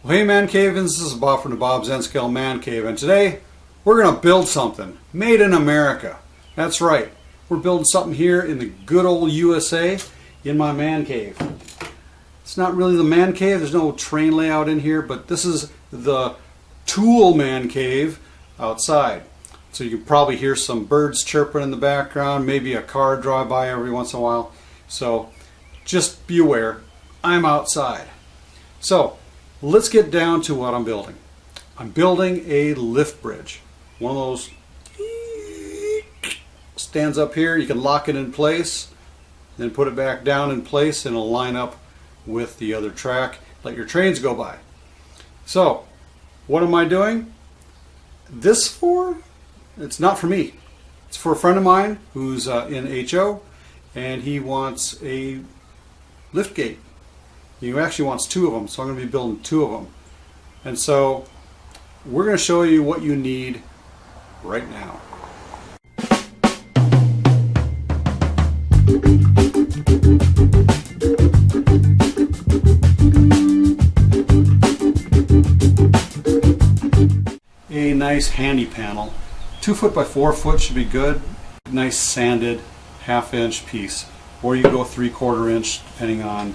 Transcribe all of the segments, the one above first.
Well, hey ManCave, this is Bob from DaBob's N-Scale ManCave, and today we're going to build something made in America. That's right, we're building something here in the good old USA in my man cave. It's not really the man cave, there's no train layout in here, but this is the tool man cave outside. So you can probably hear some birds chirping in the background, maybe a car drive by every once in a while. So just be aware, I'm outside. So let's get down to what I'm building. I'm building a lift bridge. One of those stands up here, you can lock it in place, then put it back down in place and it'll line up with the other track, let your trains go by. So what am I doing this for? It's not for me. It's for a friend of mine who's in HO, and he wants a lift gate. He actually wants two of them, so I'm going to be building two of them. And so we're going to show you what you need right now. A nice handy panel. 2 foot by 4 foot should be good. Nice sanded 1/2 inch piece, or you go 3/4 inch depending on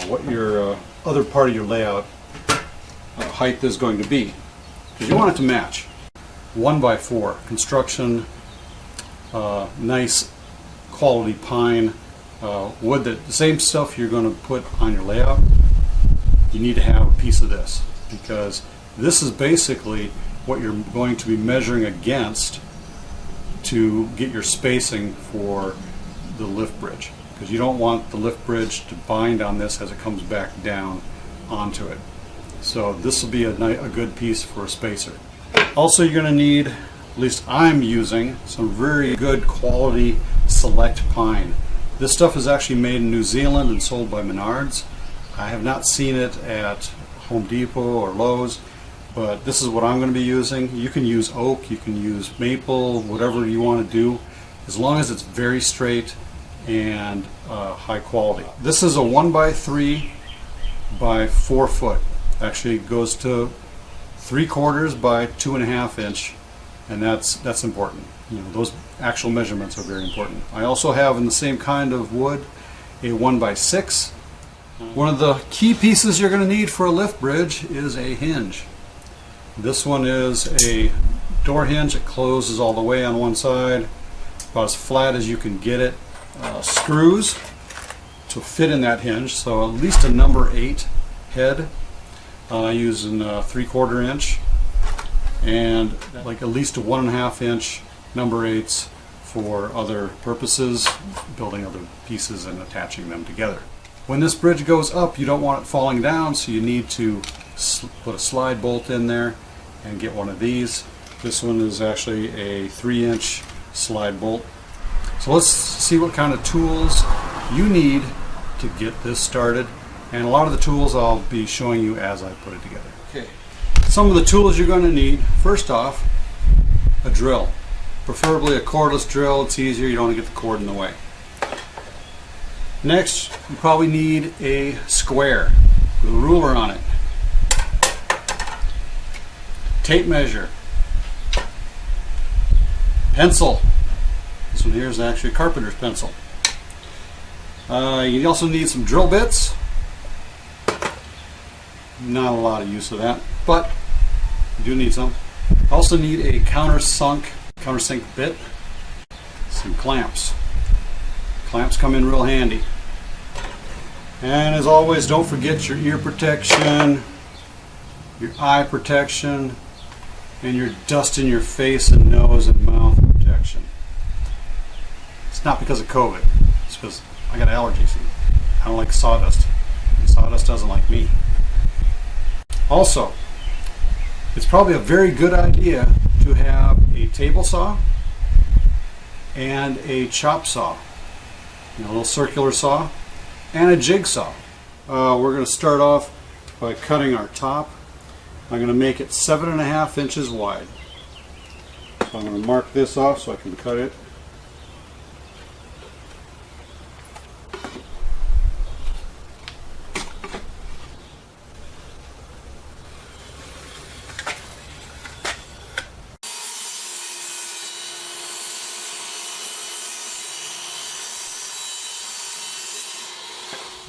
what your other part of your layout height is going to be, because you want it to match. 1 by 4 construction, nice quality pine wood, that the same stuff you're going to put on your layout. You need to have a piece of this, because this is basically what you're going to be measuring against to get your spacing for the lift bridge, because you don't want the lift bridge to bind on this as it comes back down onto it. So this will be a good piece for a spacer. Also, you're going to need, at least I'm using, some very good quality select pine. This stuff is actually made in New Zealand and sold by Menards. I have not seen it at Home Depot or Lowe's, but this is what I'm going to be using. You can use oak, you can use maple, whatever you want to do, as long as it's very straight and high quality. This is a 1 by 3 by 4 foot. Actually, it goes to 3/4 by 2.5 inch, and that's important. You know, those actual measurements are very important. I also have, in the same kind of wood, a 1 by 6. One of the key pieces you're going to need for a lift bridge is a hinge. This one is a door hinge. It closes all the way on one side, about as flat as you can get it. Screws to fit in that hinge, so at least a number 8 head, using 3/4 inch, and like at least a 1.5 inch number 8s for other purposes, building other pieces and attaching them together. When this bridge goes up, you don't want it falling down, so you need to put a slide bolt in there and get one of these. This one is actually a 3-inch slide bolt. So let's see what kind of tools you need to get this started, and a lot of the tools I'll be showing you as I put it together. Okay, some of the tools you're going to need. First off, a drill, preferably a cordless drill. It's easier, you don't want to get the cord in the way. Next, you probably need a square with a ruler on it, tape measure, pencil. This one here is actually a carpenter's pencil. You also need some drill bits. Not a lot of use of that, but you do need some. Also need a countersink bit, some clamps. Clamps come in real handy. And as always, don't forget your ear protection, your eye protection, and your dust in your face and nose and mouth protection. It's not because of COVID, it's because I got allergies. I don't like sawdust. And sawdust doesn't like me. Also, it's probably a very good idea to have a table saw and a chop saw. A little circular saw and a jigsaw. We're going to start off by cutting our top. I'm going to make it 7.5 inches wide. So I'm going to mark this off so I can cut it.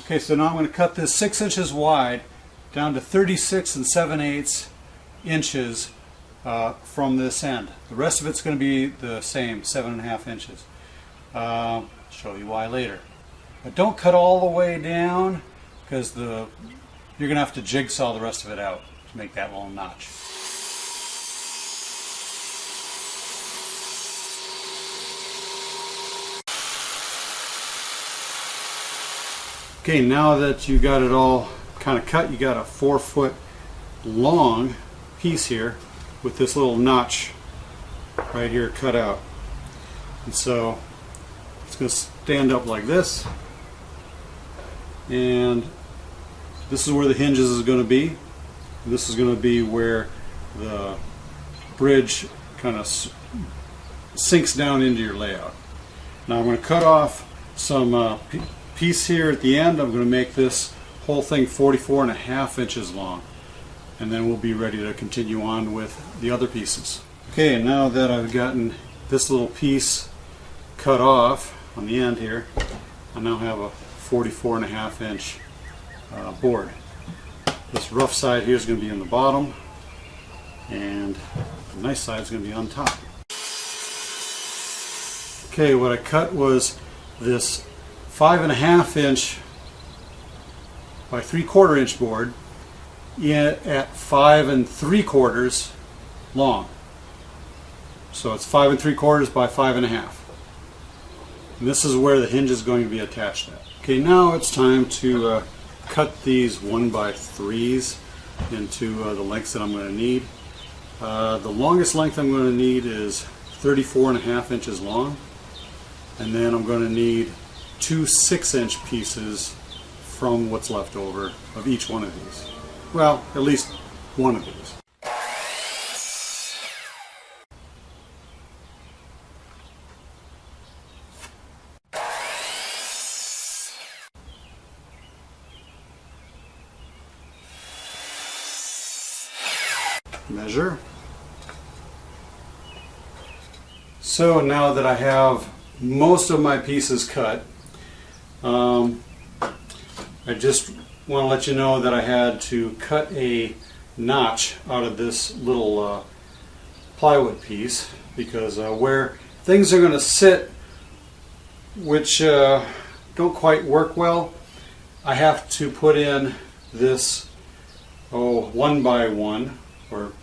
Okay, so now I'm going to cut this 6 inches wide down to 36 7/8 inches from this end. The rest of it's going to be the same, 7.5 inches. Show you why later. But don't cut all the way down, because you're going to have to jigsaw the rest of it out to make that little notch. Okay, now that you got it all kind of cut, you got a 4-foot long piece here with this little notch right here cut out. And so it's going to stand up like this, and this is where the hinges is going to be. This is going to be where the bridge kind of sinks down into your layout. Now I'm going to cut off some piece here at the end. I'm going to make this whole thing 44.5 inches long, and then we'll be ready to continue on with the other pieces. Okay, now that I've gotten this little piece cut off on the end here, I now have a 44.5 inch board. This rough side here is going to be in the bottom, and the nice side is going to be on top. Okay, what I cut was this 5.5 inch by 3/4 inch board at 5 3/4 long. So it's 5 3/4 by 5.5. And this is where the hinge is going to be attached at. Okay, now it's time to cut these 1x3s into the lengths that I'm going to need. The longest length I'm going to need is 34.5 inches long, and then I'm going to need 2 6-inch pieces from what's left over of each one of these. Well, at least one of these. Measure. So now that I have most of my pieces cut, I just want to let you know that I had to cut a notch out of this little plywood piece, because where things are going to sit, which don't quite work well, I have to put in this 1x1 or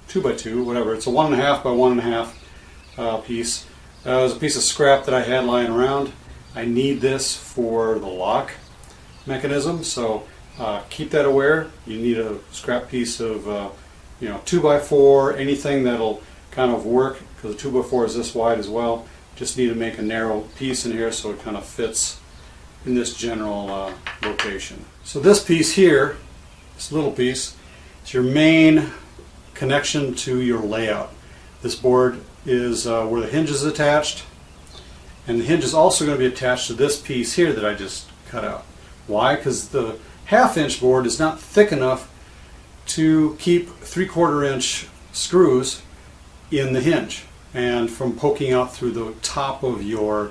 2x2, whatever. It's a 1.5 by 1.5 piece. It was a piece of scrap that I had lying around. I need this for the lock mechanism, so keep that aware. You need a scrap piece of 2x4, anything that'll kind of work, because the 2x4 is this wide as well. Just need to make a narrow piece in here so it kind of fits in this general location. So this piece here, this little piece, it's your main connection to your layout. This board is where the hinge is attached, and the hinge is also going to be attached to this piece here that I just cut out. Why? Because the 1/2 inch board is not thick enough to keep 3/4 inch screws in the hinge and from poking out through the top of your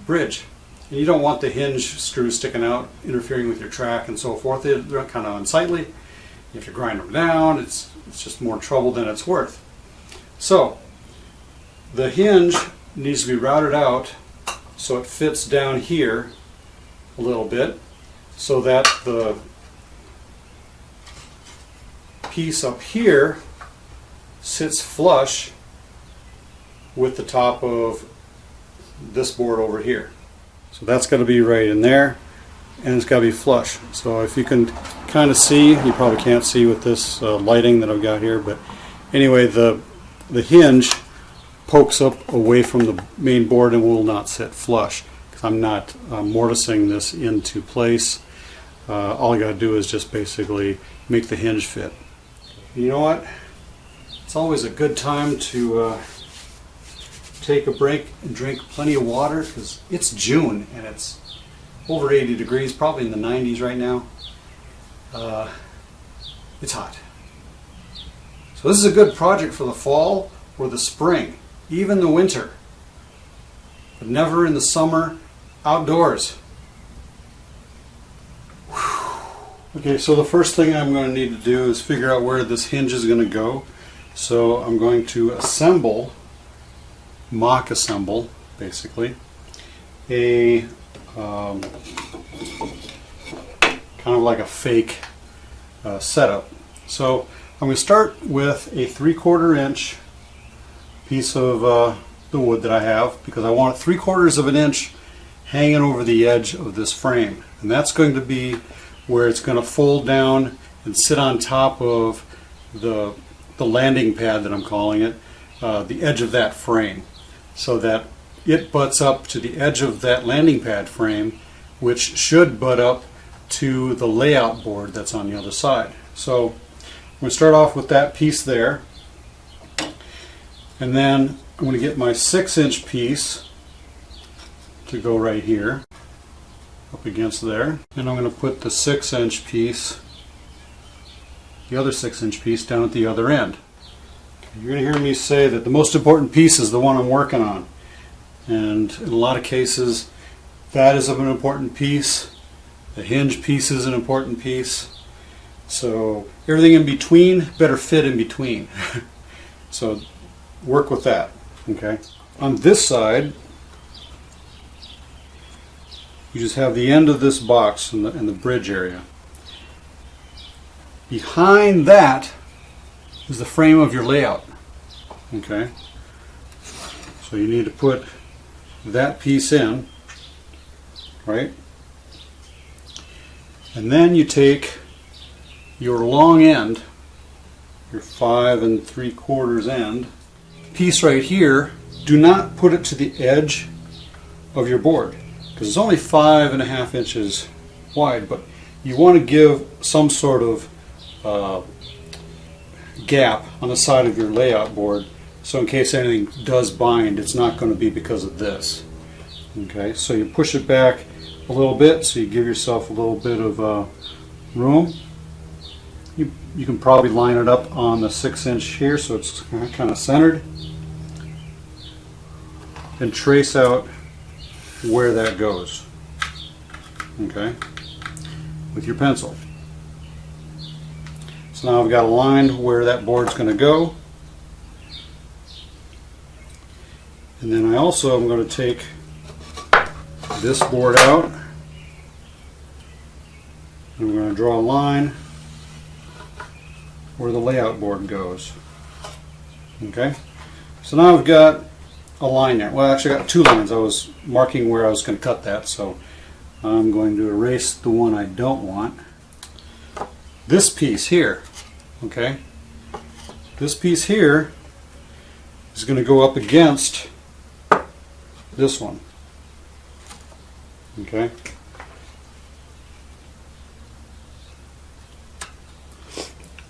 bridge. And you don't want the hinge screws sticking out, interfering with your track and so forth. They're kind of unsightly. You have to grind them down. It's just more trouble than it's worth. So the hinge needs to be routed out so it fits down here a little bit, so that the piece up here sits flush with the top of this board over here. So that's got to be right in there, and it's got to be flush. So if you can kind of see, you probably can't see with this lighting that I've got here, but anyway, the hinge pokes up away from the main board and will not sit flush, because I'm not mortising this into place. All I got to do is just basically make the hinge fit. You know what? It's always a good time to take a break and drink plenty of water, because it's June and it's over 80 degrees, probably in the 90s right now. It's hot. So this is a good project for the fall or the spring, even the winter, but never in the summer outdoors. Okay, so the first thing I'm going to need to do is figure out where this hinge is going to go. So I'm going to mock assemble, basically, a kind of like a fake setup. So I'm going to start with a 3/4 inch piece of the wood that I have, because I want 3/4 of an inch hanging over the edge of this frame, and that's going to be where it's going to fold down and sit on top of the landing pad that I'm calling it, the edge of that frame, so that it butts up to the edge of that landing pad frame, which should butt up to the layout board that's on the other side. So I'm going to start off with that piece there, and then I'm going to get my 6-inch piece to go right here up against there, and I'm going to put the 6-inch piece, the other 6-inch piece, down at the other end. You're going to hear me say that the most important piece is the one I'm working on, and in a lot of cases that is an important piece. The hinge piece is an important piece, so everything in between better fit in between. So work with that. Okay, on this side you just have the end of this box in the bridge area. Behind that is the frame of your layout. Okay, so you need to put that piece in, right? And then you take your long end, your 5 3/4 end piece right here. Do not put it to the edge of your board, because it's only 5.5 inches wide, but you want to give some sort of gap on the side of your layout board, so in case anything does bind, it's not going to be because of this. Okay, so you push it back a little bit, so you give yourself a little bit of room. You can probably line it up on the 6-inch here, so it's kind of centered, and trace out where that goes, okay, with your pencil. So now I've got a line where that board's going to go, and then I also am going to take this board out, and I'm going to draw a line where the layout board goes. Okay, so now I've got a line there. Well, actually I got 2 lines. I was marking where I was going to cut that, so I'm going to erase the one I don't want. This piece here, okay, this piece here is going to go up against this one. Okay,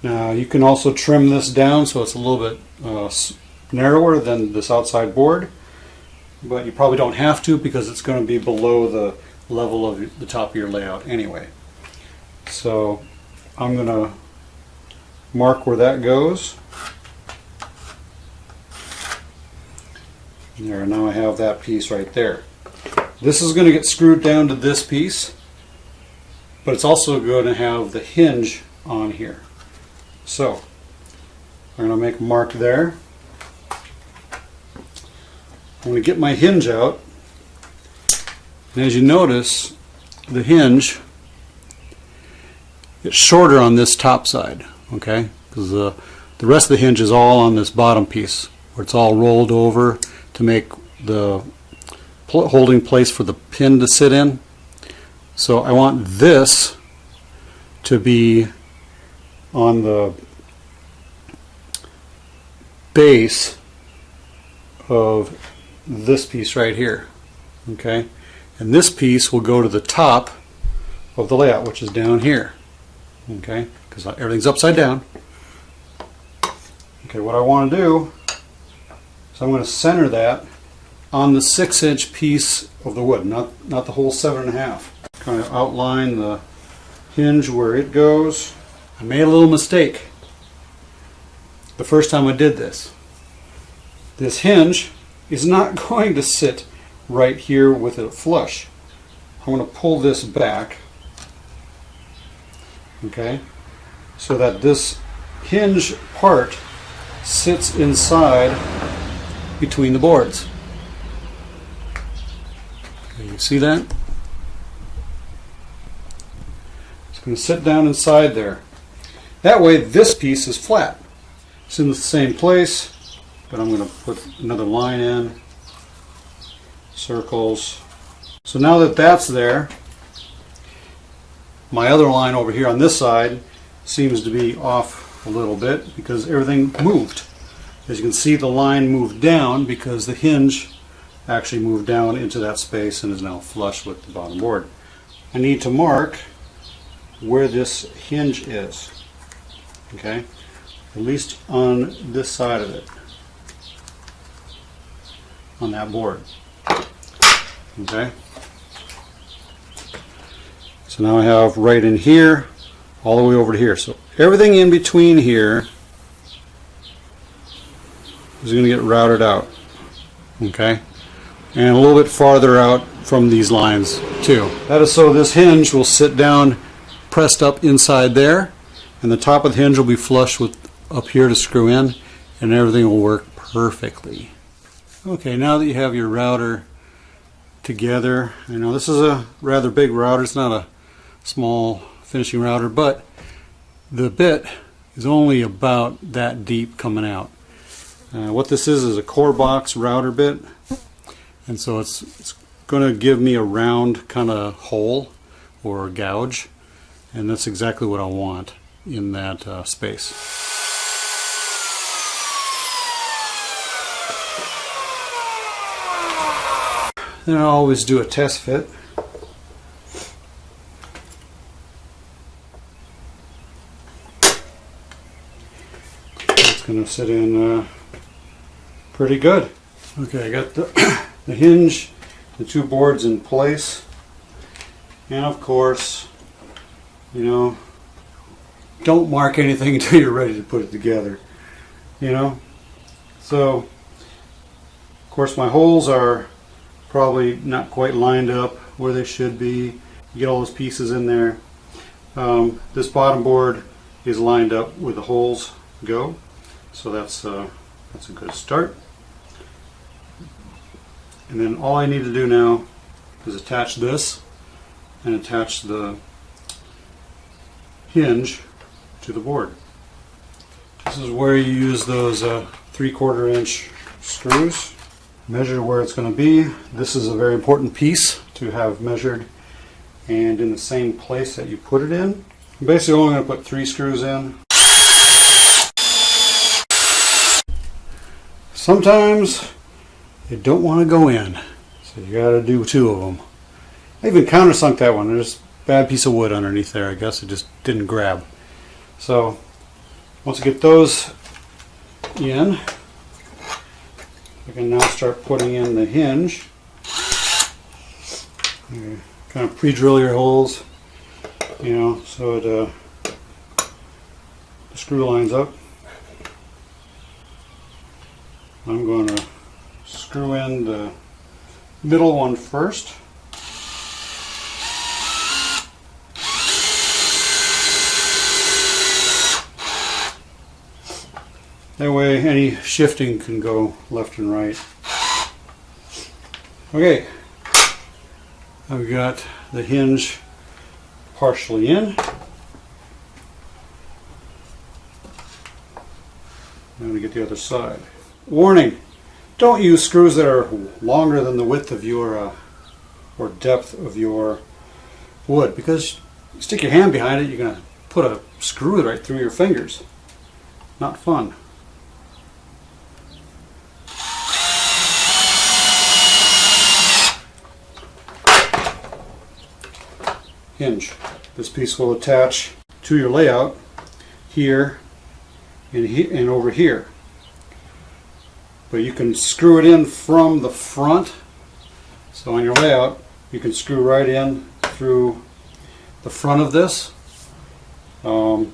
now you can also trim this down so it's a little bit narrower than this outside board, but you probably don't have to, because it's going to be below the level of the top of your layout anyway. So I'm going to mark where that goes. There, now I have that piece right there. This is going to get screwed down to this piece, but it's also going to have the hinge on here. So I'm going to make a mark there. I'm going to get my hinge out, and as you notice, the hinge is shorter on this top side, okay, because the rest of the hinge is all on this bottom piece, where it's all rolled over to make the holding place for the pin to sit in. So I want this to be on the base of this piece right here, okay, and this piece will go to the top of the layout, which is down here, okay, because everything's upside down. Okay, what I want to do is I'm going to center that on the 6-inch piece of the wood, not the whole 7.5. Kind of outline the hinge where it goes. I made a little mistake the first time I did this. This hinge is not going to sit right here with it flush. I'm going to pull this back Okay, so that this hinge part sits inside between the boards. Okay, you see that? It's going to sit down inside there. That way this piece is flat. It's in the same place, but I'm going to put another line in, circles. So now that that's there, my other line over here on this side seems to be off a little bit because everything moved. As you can see, the line moved down because the hinge actually moved down into that space and is now flush with the bottom board. I need to mark where this hinge is. Okay, at least on this side of it, on that board. Okay, so now I have right in here all the way over to here, so everything in between here is going to get routed out. Okay, and a little bit farther out from these lines too. That is so this hinge will sit down pressed up inside there, and the top of the hinge will be flush with up here to screw in, and everything will work perfectly. Okay, now that you have your router together, I know this is a rather big router, it's not a small finishing router, but the bit is only about that deep coming out. What this is a core box router bit, and so it's going to give me a round kind of hole or gouge, and that's exactly what I want in that space. Then I always do a test fit. It's going to sit in pretty good. Okay, I got the hinge, the two boards in place, and of course, you know, don't mark anything until you're ready to put it together, you know. So of course my holes are probably not quite lined up where they should be. You get all those pieces in there. This bottom board is lined up where the holes go, so that's a good start. And then all I need to do now is attach this and attach the hinge to the board. This is where you use those 3/4 inch screws. Measure where it's going to be. This is a very important piece to have measured and in the same place that you put it in. I'm basically only going to put 3 screws in. Sometimes they don't want to go in, so you got to do 2 of them. I even countersunk that one. There's a bad piece of wood underneath there. I guess it just didn't grab. So once I get those in, I can now start putting in the hinge. You kind of pre-drill your holes, you know, so the screw lines up. I'm going to screw in the middle one first. That way any shifting can go left and right. Okay, I've got the hinge partially in. I'm going to get the other side. Warning, don't use screws that are longer than the width of your or depth of your wood, because you stick your hand behind it, you're going to put a screw right through your fingers. Not fun. Hinge. This piece will attach to your layout here and over here. But you can screw it in from the front. So on your layout, you can screw right in through the front of this. Or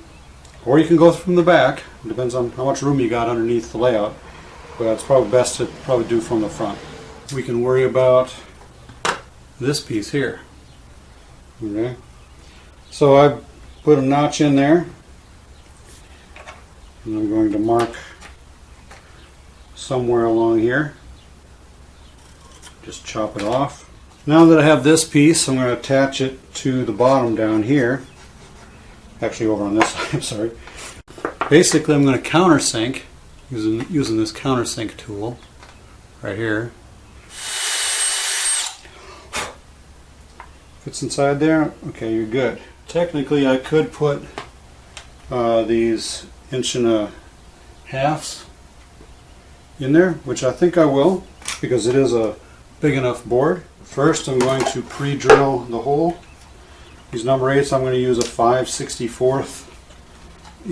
you can go from the back. It depends on how much room you got underneath the layout. But it's probably best to do from the front. We can worry about this piece here. Okay. So I've put a notch in there, and I'm going to mark somewhere along here. Just chop it off. Now that I have this piece, I'm going to attach it to the bottom down here. Actually over on this side, I'm sorry. Basically I'm going to countersink using this countersink tool right here. Fits inside there? Okay, you're good. Technically I could put these 1.5 inches in there, which I think I will, because it is a big enough board. First I'm going to pre-drill the hole. These number 8s, I'm going to use a 5/64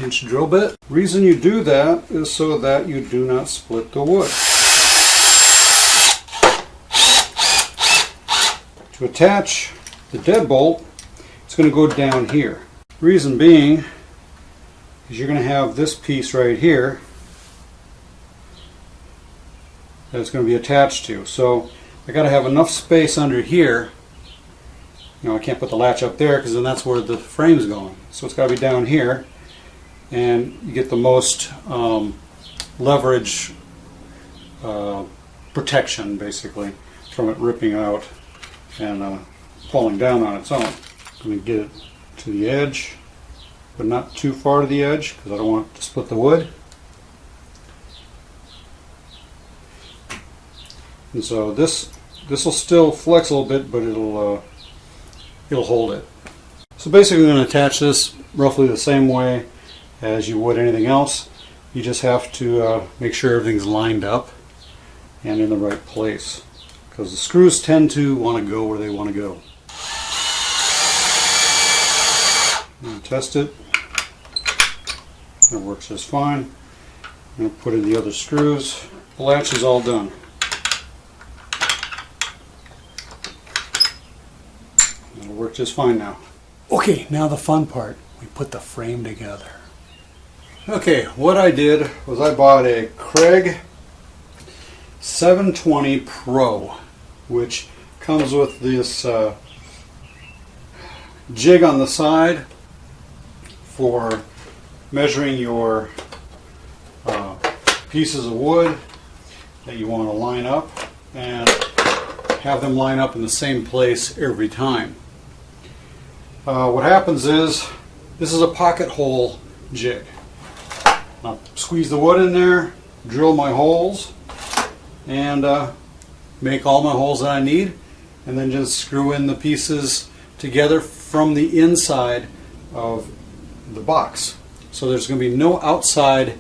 inch drill bit. Reason you do that is so that you do not split the wood. To attach the deadbolt, it's going to go down here. Reason being is you're going to have this piece right here that it's going to be attached to. So I got to have enough space under here. You know, I can't put the latch up there because then that's where the frame's going. So it's got to be down here, and you get the most leverage protection basically from it ripping out and falling down on its own. I'm going to get it to the edge, but not too far to the edge because I don't want to split the wood. And so this will still flex a little bit, but it'll hold it. So basically I'm going to attach this roughly the same way as you would anything else. You just have to make sure everything's lined up and in the right place, because the screws tend to want to go where they want to go. I'm going to test it. It works just fine. I'm going to put in the other screws. The latch is all done. It'll work just fine now. Okay, now the fun part. We put the frame together. Okay, what I did was I bought a Craig 720 Pro, which comes with this jig on the side for measuring your pieces of wood that you want to line up and have them line up in the same place every time. What happens is, this is a pocket hole jig. I'll squeeze the wood in there, drill my holes, and make all my holes that I need, and then just screw in the pieces together from the inside of the box. So there's going to be no outside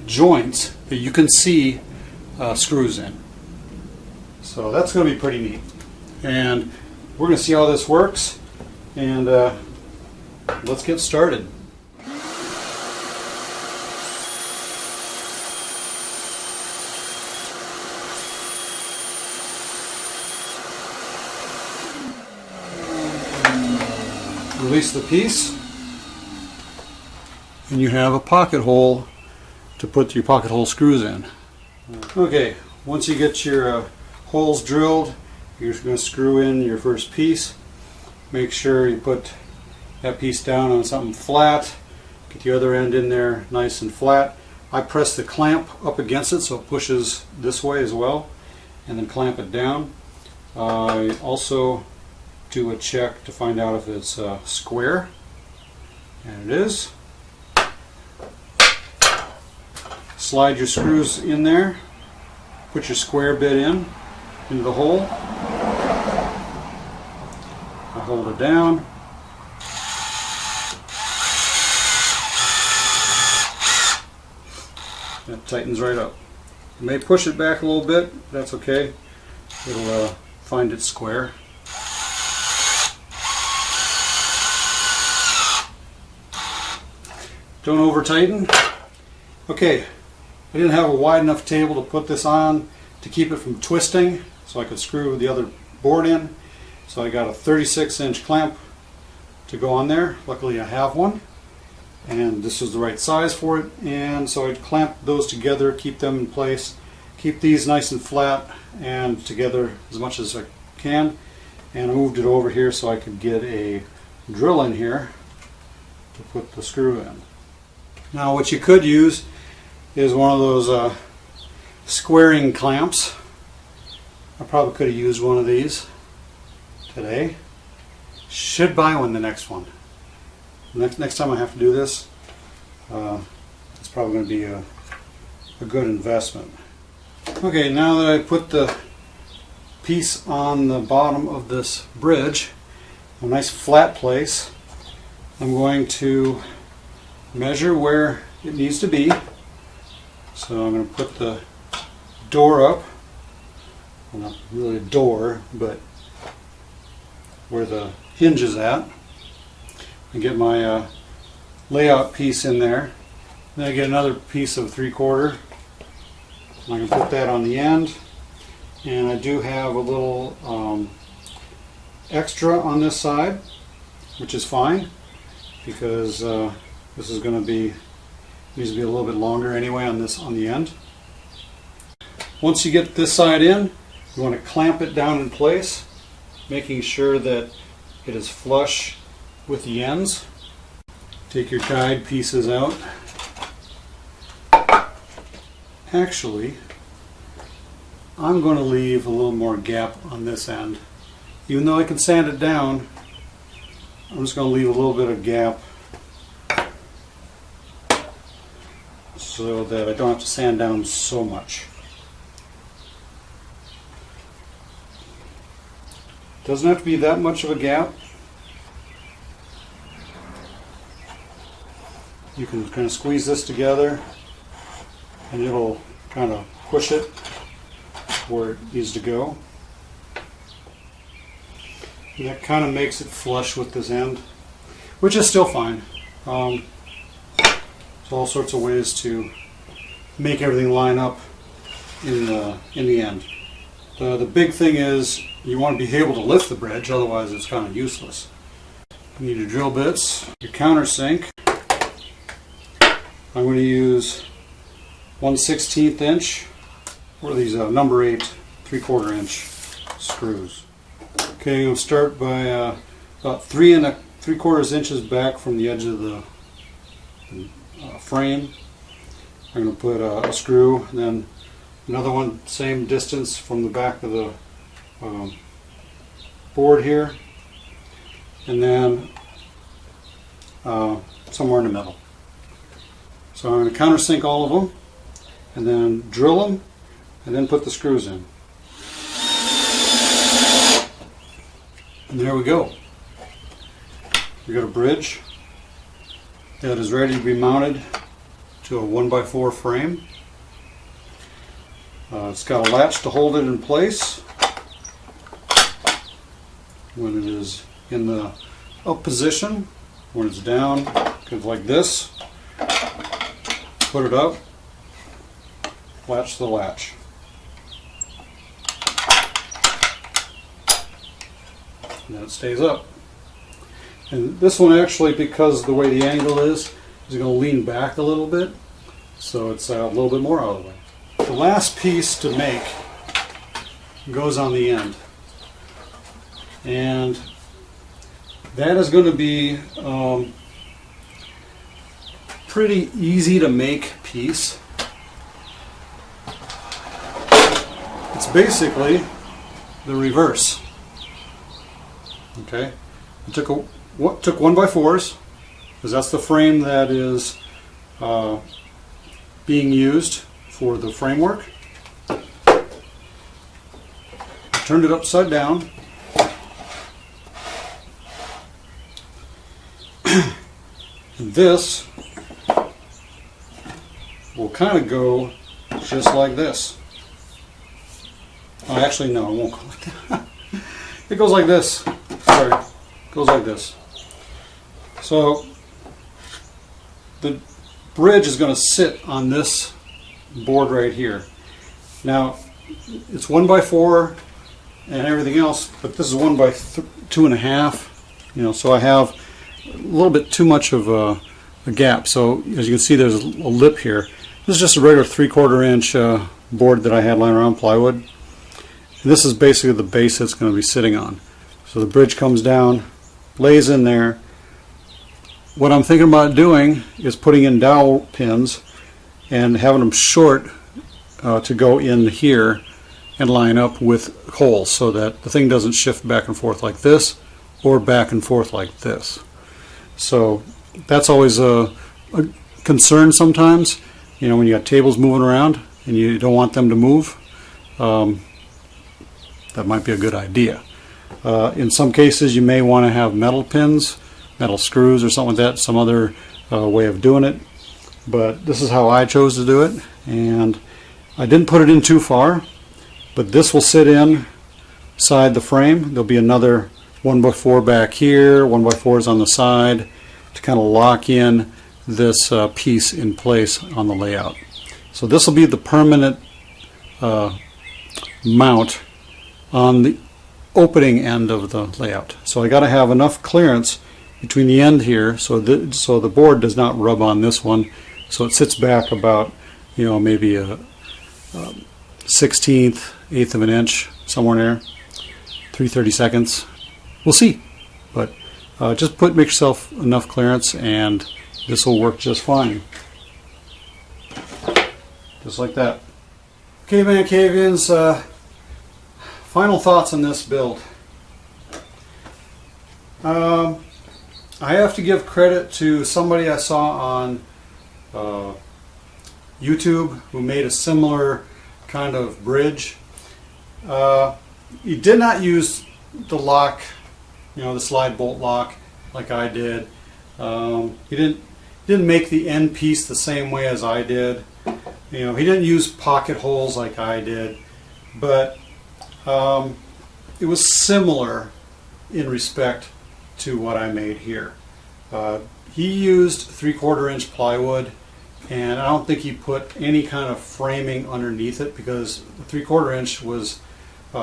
joints that you can see screws in. So that's going to be pretty neat. And we're going to see how this works, and let's get started. Release the piece, and you have a pocket hole to put your pocket hole screws in. Okay, once you get your holes drilled, you're just going to screw in your first piece. Make sure you put that piece down on something flat. Get the other end in there nice and flat. I press the clamp up against it so it pushes this way as well, and then clamp it down. I also do a check to find out if it's square, and it is. Slide your screws in there, put your square bit into the hole. I hold it down. That tightens right up. You may push it back a little bit, that's okay. It'll find it square. Don't over tighten. Okay, I didn't have a wide enough table to put this on to keep it from twisting, so I could screw the other board in. So I got a 36-inch clamp to go on there. Luckily I have one, and this is the right size for it. And so I clamped those together, keep them in place, keep these nice and flat and together as much as I can. And I moved it over here so I could get a drill in here to put the screw in. Now what you could use is one of those squaring clamps. I probably could have used one of these today. Should buy one the next one. Next time I have to do this, it's probably going to be a good investment. Okay, now that I put the piece on the bottom of this bridge, a nice flat place, I'm going to measure where it needs to be. So I'm going to put the door up, well, not really a door, but where the hinge is at, and get my layout piece in there. Then I get another piece of 3/4. I can put that on the end, and I do have a little extra on this side, which is fine because this is going to be needs to be a little bit longer anyway on the end. Once you get this side in, you want to clamp it down in place, making sure that it is flush with the ends. Take your guide pieces out. Actually, I'm going to leave a little more gap on this end. Even though I can sand it down, I'm just going to leave a little bit of gap so that I don't have to sand down so much. Doesn't have to be that much of a gap. You can kind of squeeze this together and it'll kind of push it where it needs to go. And that kind of makes it flush with this end, which is still fine. There's all sorts of ways to make everything line up in the end. The big thing is you want to be able to lift the bridge, otherwise it's kind of useless. You need your drill bits, your countersink. I'm going to use 1/16 inch, or these number 8 3/4 inch screws. Okay, I'm going to start by about 3 3/4 inches back from the edge of the frame. I'm going to put a screw, and then another one same distance from the back of the board here, and then somewhere in the middle. So I'm going to countersink all of them, and then drill them, and then put the screws in. And there we go. We got a bridge that is ready to be mounted to a 1x4 frame. It's got a latch to hold it in place when it is in the up position. When it's down, goes like this. Put it up, latch the latch. And then it stays up. And this one actually, because the way the angle is going to lean back a little bit, so it's a little bit more out of the way. The last piece to make goes on the end, and that is going to be pretty easy to make piece. It's basically the reverse. Okay, I took 1x4s because that's the frame that is being used for the framework. I turned it upside down. And this will kind of go just like this. Oh, actually, no, it won't go like that. It goes like this. Sorry, it goes like this. So the bridge is going to sit on this board right here. Now, it's 1x4 and everything else, but this is 1x2.5. You know, so I have a little bit too much of a gap. So as you can see, there's a lip here. This is just a regular 3/4 inch board that I had lying around, plywood. And this is basically the base it's going to be sitting on. So the bridge comes down lays in there. What I'm thinking about doing is putting in dowel pins and having them short to go in here and line up with holes so that the thing doesn't shift back and forth like this or back and forth like this. So that's always a concern sometimes, you know, when you got tables moving around and you don't want them to move. That might be a good idea. In some cases you may want to have metal pins, metal screws or something like that, some other way of doing it. But this is how I chose to do it, and I didn't put it in too far, but this will sit inside the frame. There'll be another 1x4 back here, 1x4s on the side to kind of lock in this piece in place on the layout. So this will be the permanent mount on the opening end of the layout. So I got to have enough clearance between the end here so the board does not rub on this one, so it sits back about, you know, maybe a 1/16, eighth of an inch, somewhere in there, 3/32. We'll see, but just make yourself enough clearance and this will work just fine. Just like that. Okay, ManCavians, final thoughts on this build. I have to give credit to somebody I saw on YouTube who made a similar kind of bridge. He did not use the lock, you know, the slide bolt lock like I did. He didn't make the end piece the same way as I did. You know, he didn't use pocket holes like I did, but it was similar in respect to what I made here. He used 3/4 inch plywood, and I don't think he put any kind of framing underneath it because the 3/4 inch was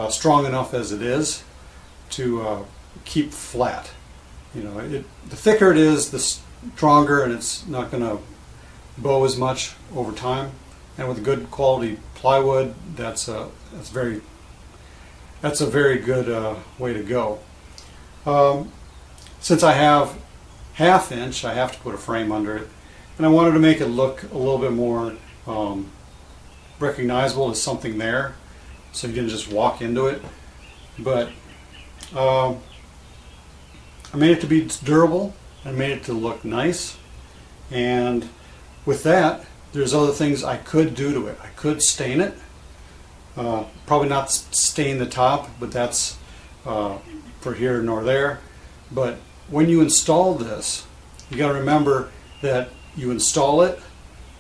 strong enough as it is to keep flat. You know, the thicker it is, the stronger, and it's not going to bow as much over time. And with good quality plywood, that's a very good way to go. Since I have 1/2 inch, I have to put a frame under it, and I wanted to make it look a little bit more recognizable as something there, so you didn't just walk into it. But I made it to be durable. I made it to look nice, and with that, there's other things I could do to it. I could stain it. Probably not stain the top, but that's for here nor there. But when you install this, you got to remember that you install it,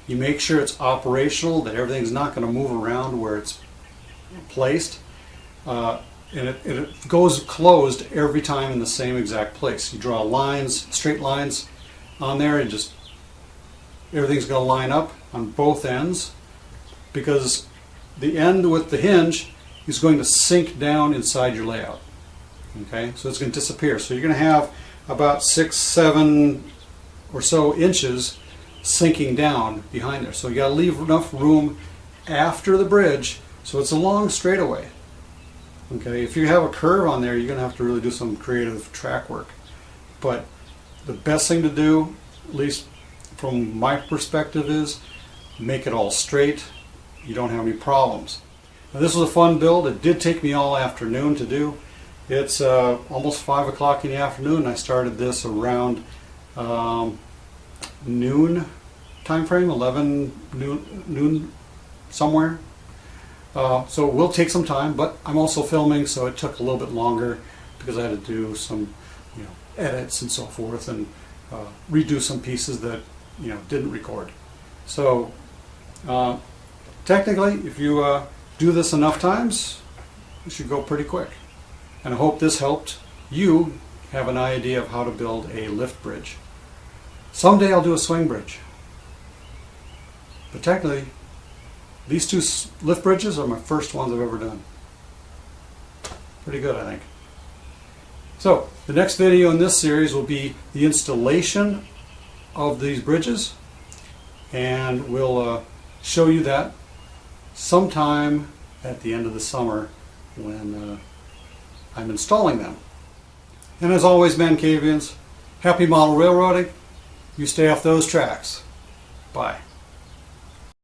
you make sure it's operational, that everything's not going to move around where it's placed, and it goes closed every time in the same exact place. You draw lines, straight lines on there, and just everything's going to line up on both ends, because the end with the hinge is going to sink down inside your layout. Okay, so it's going to disappear. So you're going to have about 6, 7 or so inches sinking down behind there. So you got to leave enough room after the bridge so it's a long straightaway. Okay, if you have a curve on there, you're going to have to really do some creative track work. But the best thing to do, at least from my perspective, is make it all straight. You don't have any problems. Now, this was a fun build. It did take me all afternoon to do. It's almost 5 o'clock in the afternoon. I started this around noon time frame, 11 noon somewhere. So it will take some time, but I'm also filming, so it took a little bit longer because I had to do some, you know, edits and so forth, and redo some pieces that, you know, didn't record. So technically, if you do this enough times, it should go pretty quick. And I hope this helped you have an idea of how to build a lift bridge. Someday I'll do a swing bridge. But technically, these two lift bridges are my first ones I've ever done. Pretty good, I think. So, the next video in this series will be the installation of these bridges, and we'll show you that sometime at the end of the summer when I'm installing them. And as always, ManCavians, happy model railroading. You stay off those tracks. Bye.